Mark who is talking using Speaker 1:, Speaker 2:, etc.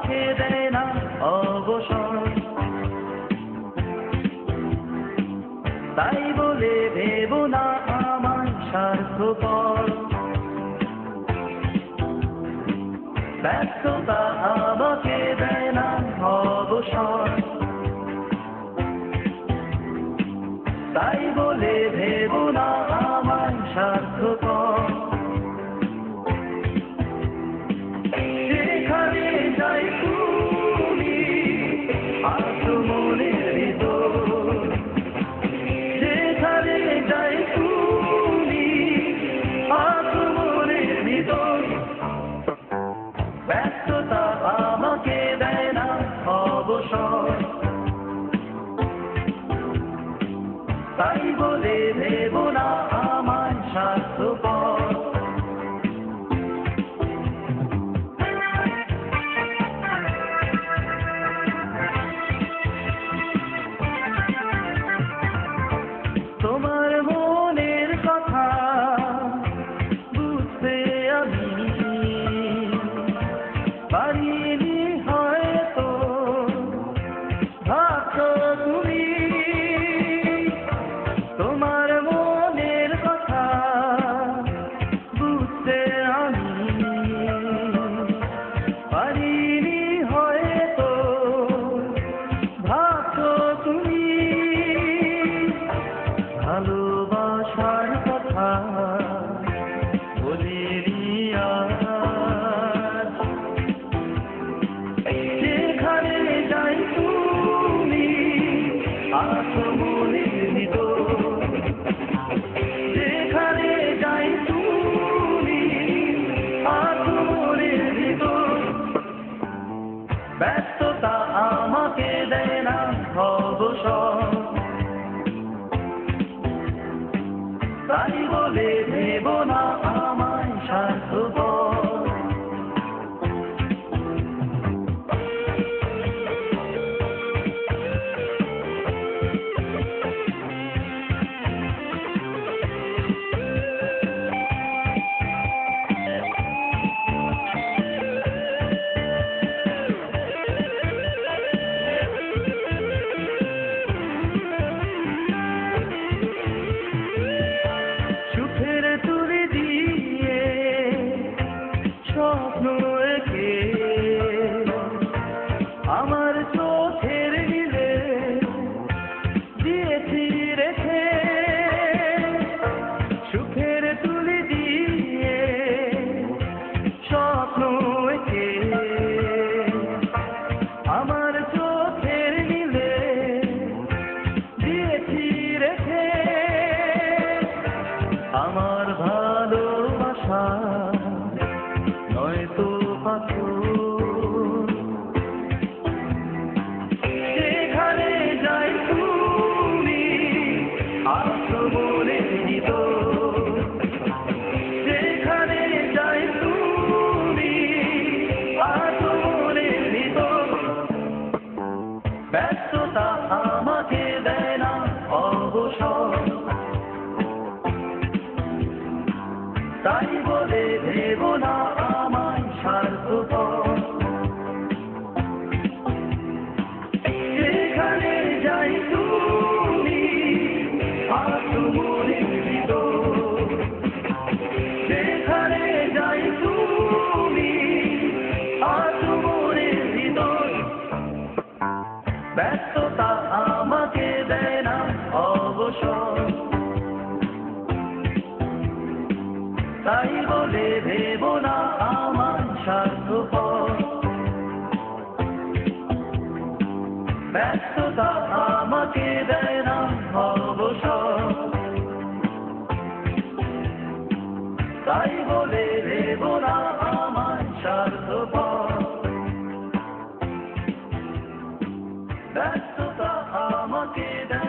Speaker 1: আমাকে দেয় না অবসর। তাই বলে ভেবো না আমার স্বার্থপর। ব্যস্ততা আমাকে দেয় না অবসর। তাই বলে ভেবো না আমার স্বার্থপর। যেখানে যাই তুমি আছো মনের ভিতর। যেখানে যাই তুমি আছো মনের ভিতর। ব্যস্ততা আমাকে দেয় না অবসর। তাই বলে ভেবো না আমার স্বার্থপর। তোমার মনের কথা বুঝতে আমি পারিনি হয়তো। ভাবছো তুমি তোমার মনের কথা বুঝতে আমি পারিনি হয়তো। ভাবছো তুমি ভালোবাসার কথা বলিনি আজ। যেখানে যাই তুমি আছো মনের ভিতর। যেখানে যাই তুমি আছো মনের ভিতর। ব্যস্ততা আমাকে দেয় না অবসর। তাই বলে ভেবো না আমায় স্বার্থপর। সুখের তুলি দিয়ে স্বপ্ন এঁকে আমার চোখের নীলে দিয়েছি রেখে। সুখের তুলি দিয়ে স্বপ্ন এঁকে আমার চোখের নীলে দিয়েছি রেখে। আমার ভালোবাসা নয়তো পাথর। যেখানে যাই তুমি আছো মনের ভিতর। যেখানে যাই তুমি আছো মনের ভিতর। ব্যস্ততা আমাকে দেয় না অবসর। তাই বলে ভেবো না আমায় স্বার্থপর। যেখানে যাই তুমি আছো মনের ভিতর। যেখানে যাই তুমি আছো মনের ভিতর। ব্যস্ততা আমাকে দেয় না অবসর। তাই বলে ভেবো না আমার স্বার্থপর। ব্যস্ততা আমাকে দেয় না অবসর। তাই বলে ভেবো না আমার স্বার্থপর। ব্যস্ততা আমাকে দেয়